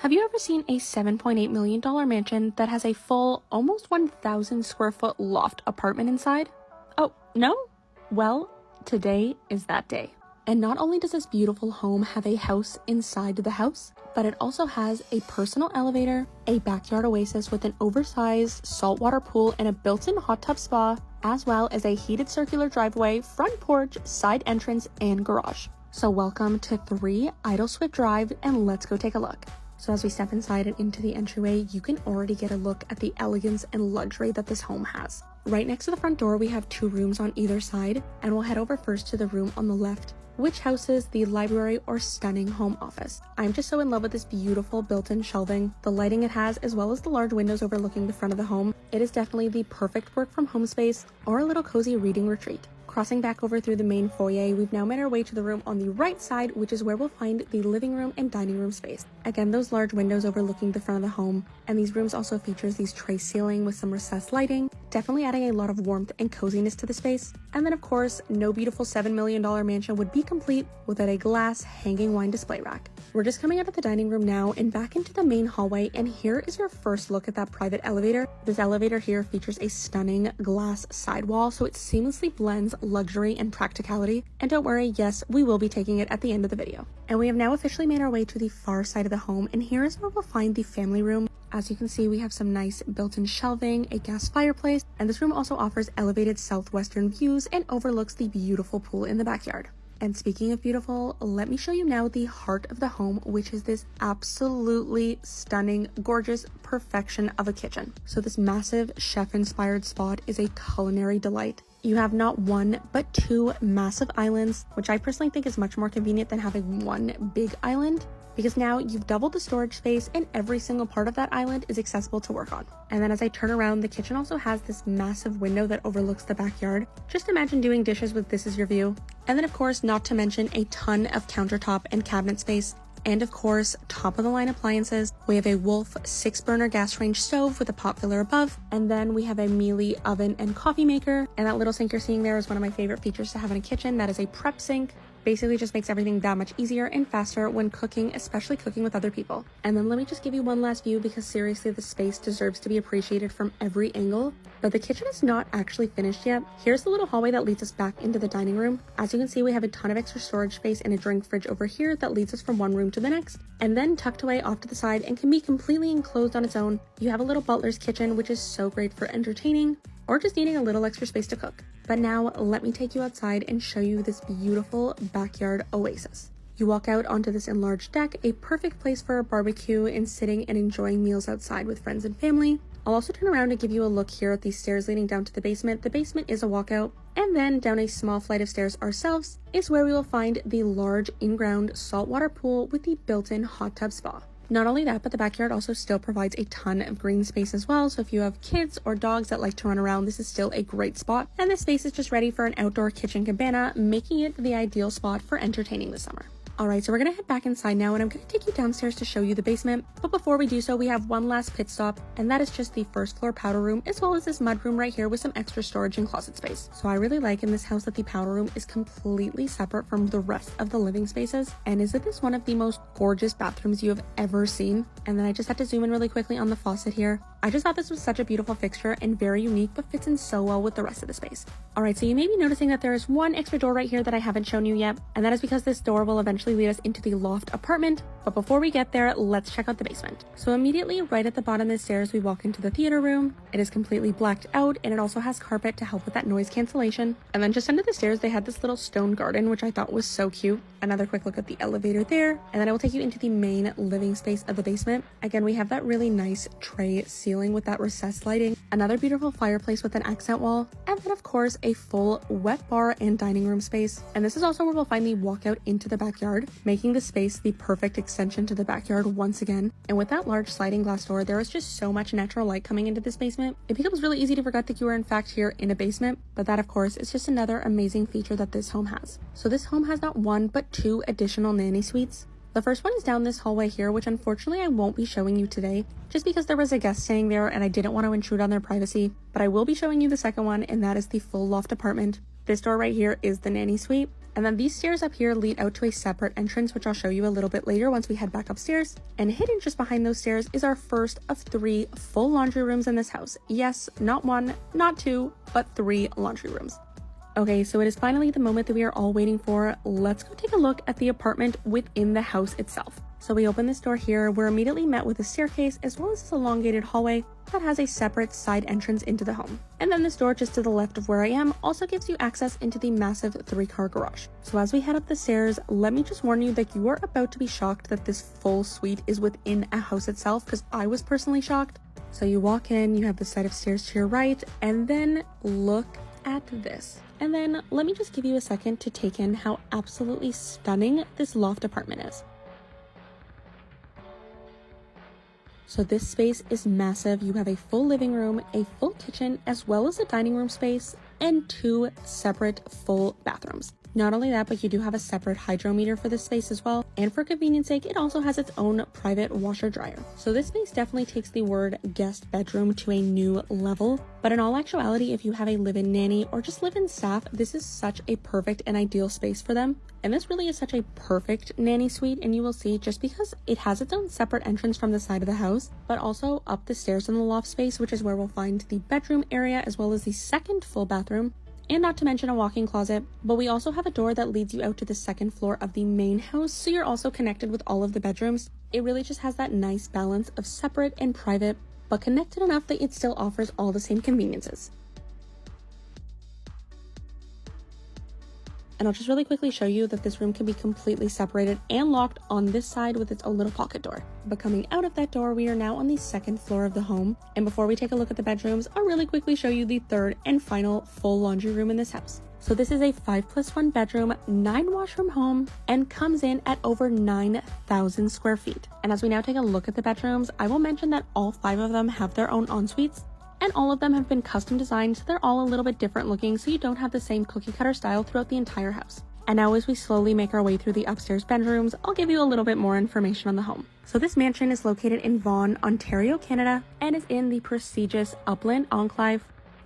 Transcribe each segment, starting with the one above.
Have you ever seen a $7.8 million mansion that has a full, almost 1,000 square foot loft apartment inside? Oh, no? Well, today is that day. And not only does this beautiful home have a house inside the house, but it also has a personal elevator, a backyard oasis with an oversized saltwater pool and a built-in hot tub spa, as well as a heated circular driveway, front porch, side entrance, and garage. So welcome to 3 Idylswift Drive, and let's go take a look. So as we step inside and into the entryway, you can already get a look at the elegance and luxury that this home has. Right next to the front door, we have 2 rooms on either side, and we'll head over first to the room on the left, which houses the library or stunning home office. I'm just so in love with this beautiful built-in shelving, the lighting it has, as well as the large windows overlooking the front of the home. It is definitely the perfect work from home space or a little cozy reading retreat. Crossing back over through the main foyer, we've now made our way to the room on the right side, which is where we'll find the living room and dining room space. Again, those large windows overlooking the front of the home, and these rooms also features these tray ceiling with some recessed lighting, definitely adding a lot of warmth and coziness to the space. And then of course, no beautiful $7 million mansion would be complete without a glass hanging wine display rack. We're just coming out of the dining room now and back into the main hallway, and here is your first look at that private elevator. This elevator here features a stunning glass sidewall, so it seamlessly blends luxury and practicality. And don't worry, yes, we will be taking it at the end of the video. And we have now officially made our way to the far side of the home, and here is where we'll find the family room. As you can see, we have some nice built-in shelving, a gas fireplace, and this room also offers elevated southwestern views and overlooks the beautiful pool in the backyard. And speaking of beautiful, let me show you now the heart of the home, which is this absolutely stunning, gorgeous perfection of a kitchen. So this massive chef-inspired spot is a culinary delight. You have not 1, but 2 massive islands, which I personally think is much more convenient than having 1 big island, because now you've doubled the storage space and every single part of that island is accessible to work on. And then as I turn around, the kitchen also has this massive window that overlooks the backyard. Just imagine doing dishes with this as your view. And then of course, not to mention a ton of countertop and cabinet space. And of course, top of the line appliances. We have a Wolf 6-burner gas range stove with a pot filler above. And then we have a Miele oven and coffee maker. And that little sink you're seeing there is one of my favorite features to have in a kitchen. That is a prep sink. Basically just makes everything that much easier and faster when cooking, especially cooking with other people. And then let me just give you one last view, because seriously, the space deserves to be appreciated from every angle. But the kitchen is not actually finished yet. Here's the little hallway that leads us back into the dining room. As you can see, we have a ton of extra storage space and a drink fridge over here that leads us from one room to the next. And then tucked away off to the side and can be completely enclosed on its own, you have a little butler's kitchen, which is so great for entertaining or just needing a little extra space to cook. But now let me take you outside and show you this beautiful backyard oasis. You walk out onto this enlarged deck, a perfect place for a barbecue and sitting and enjoying meals outside with friends and family. I'll also turn around and give you a look here at these stairs leading down to the basement. The basement is a walkout, and then down a small flight of stairs ourselves is where we will find the large in-ground saltwater pool with the built-in hot tub spa. Not only that, but the backyard also still provides a ton of green space as well. So if you have kids or dogs that like to run around, this is still a great spot. And this space is just ready for an outdoor kitchen cabana, making it the ideal spot for entertaining this summer. Alright, so we're gonna head back inside now, and I'm gonna take you downstairs to show you the basement. But before we do so, we have one last pit stop, and that is just the first floor powder room, as well as this mud room right here with some extra storage and closet space. So I really like in this house that the powder room is completely separate from the rest of the living spaces. And isn't this one of the most gorgeous bathrooms you have ever seen? And then I just had to zoom in really quickly on the faucet here. I just thought this was such a beautiful fixture and very unique, but fits in so well with the rest of the space. Alright, so you may be noticing that there is one extra door right here that I haven't shown you yet, and that is because this door will eventually lead us into the loft apartment. But before we get there, let's check out the basement. So immediately right at the bottom of the stairs, we walk into the theater room. It is completely blacked out, and it also has carpet to help with that noise cancellation. And then just under the stairs, they had this little stone garden, which I thought was so cute. Another quick look at the elevator there, and then I will take you into the main living space of the basement. Again, we have that really nice tray ceiling with that recessed lighting, another beautiful fireplace with an accent wall, and then of course a full wet bar and dining room space. And this is also where we'll find the walkout into the backyard, making the space the perfect extension to the backyard once again. And with that large sliding glass door, there is just so much natural light coming into this basement. It becomes really easy to forget that you are in fact here in a basement, but that of course is just another amazing feature that this home has. So this home has not 1, but 2 additional nanny suites. The first one is down this hallway here, which unfortunately I won't be showing you today, just because there was a guest staying there and I didn't want to intrude on their privacy. But I will be showing you the second one, and that is the full loft apartment. This door right here is the nanny suite. And then these stairs up here lead out to a separate entrance, which I'll show you a little bit later once we head back upstairs. And hidden just behind those stairs is our first of 3 full laundry rooms in this house. Yes, not 1, not 2, but 3 laundry rooms. Okay, so it is finally the moment that we are all waiting for. Let's go take a look at the apartment within the house itself. So we open this door here, we're immediately met with a staircase as well as this elongated hallway that has a separate side entrance into the home. And then this door just to the left of where I am also gives you access into the massive 3-car garage. So as we head up the stairs, let me just warn you that you are about to be shocked that this full suite is within a house itself, because I was personally shocked. So you walk in, you have the set of stairs to your right, and then look at this. And then let me just give you a second to take in how absolutely stunning this loft apartment is. So this space is massive. You have a full living room, a full kitchen, as well as a dining room space, and 2 separate full bathrooms. Not only that, but you do have a separate hydrometer for this space as well. And for convenience sake, it also has its own private washer dryer. So this space definitely takes the word guest bedroom to a new level. But in all actuality, if you have a live-in nanny or just live-in staff, this is such a perfect and ideal space for them. And this really is such a perfect nanny suite, and you will see just because it has its own separate entrance from the side of the house, but also up the stairs in the loft space, which is where we'll find the bedroom area as well as the second full bathroom. And not to mention a walk-in closet, but we also have a door that leads you out to the second floor of the main house, so you're also connected with all of the bedrooms. It really just has that nice balance of separate and private, but connected enough that it still offers all the same conveniences. And I'll just really quickly show you that this room can be completely separated and locked on this side with its own little pocket door. But coming out of that door, we are now on the second floor of the home. And before we take a look at the bedrooms, I'll really quickly show you the third and final full laundry room in this house. So this is a 5+1 bedroom, 9 washroom home, and comes in at over 9,000 square feet. And as we now take a look at the bedrooms, I will mention that all 5 of them have their own en-suites, and all of them have been custom designed, so they're all a little bit different looking, so you don't have the same cookie cutter style throughout the entire house. And now as we slowly make our way through the upstairs bedrooms, I'll give you a little bit more information on the home. So this mansion is located in Vaughan, Ontario, Canada, and is in the prestigious Upland Enclave,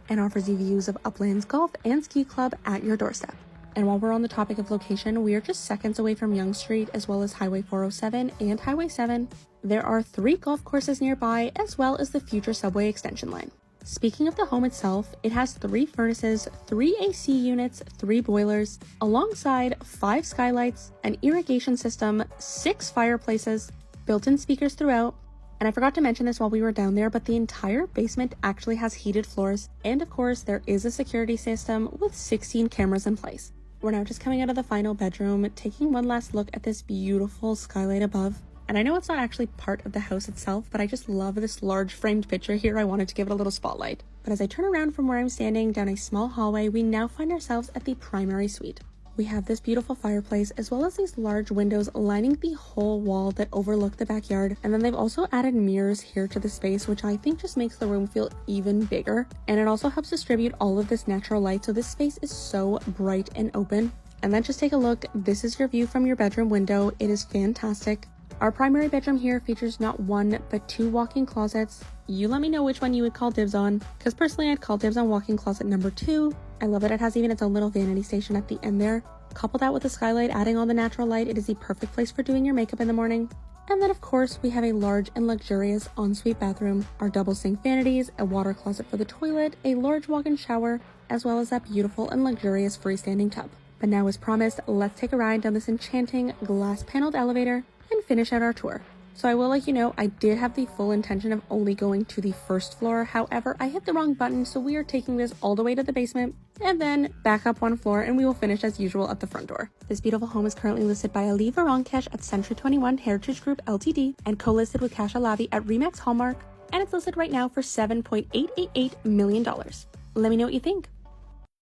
and offers you views of Upland's Golf and Ski Club at your doorstep. And while we're on the topic of location, we are just seconds away from Yonge Street, as well as Highway 407 and Highway 7. There are 3 golf courses nearby, as well as the future subway extension line. Speaking of the home itself, it has 3 furnaces, 3 AC units, 3 boilers, alongside 5 skylights, an irrigation system, 6 fireplaces, built-in speakers throughout. And I forgot to mention this while we were down there, but the entire basement actually has heated floors. And of course, there is a security system with 16 cameras in place. We're now just coming out of the final bedroom, taking one last look at this beautiful skylight above. And I know it's not actually part of the house itself, but I just love this large framed picture here. I wanted to give it a little spotlight. But as I turn around from where I'm standing down a small hallway, we now find ourselves at the primary suite. We have this beautiful fireplace, as well as these large windows lining the whole wall that overlook the backyard. And then they've also added mirrors here to the space, which I think just makes the room feel even bigger. And it also helps distribute all of this natural light, so this space is so bright and open. And then just take a look. This is your view from your bedroom window. It is fantastic. Our primary bedroom here features not 1, but 2 walk-in closets. You let me know which one you would call dibs on, because personally I'd call dibs on walk-in closet number 2. I love that it has even its own little vanity station at the end there. Couple that with the skylight, adding all the natural light, it is the perfect place for doing your makeup in the morning. And then of course we have a large and luxurious ensuite bathroom, our double sink vanities, a water closet for the toilet, a large walk-in shower, as well as that beautiful and luxurious freestanding tub. But now as promised, let's take a ride down this enchanting glass paneled elevator and finish out our tour. So I will let you know, I did have the full intention of only going to the first floor. However, I hit the wrong button, so we are taking this all the way to the basement and then back up 1 floor, and we will finish as usual at the front door. This beautiful home is currently listed by Ali Varankesh at Century 21 Heritage Group Ltd and co-listed with Cash Alavi at Remax Hallmark, and it's listed right now for $7.888 million. Let me know what you think.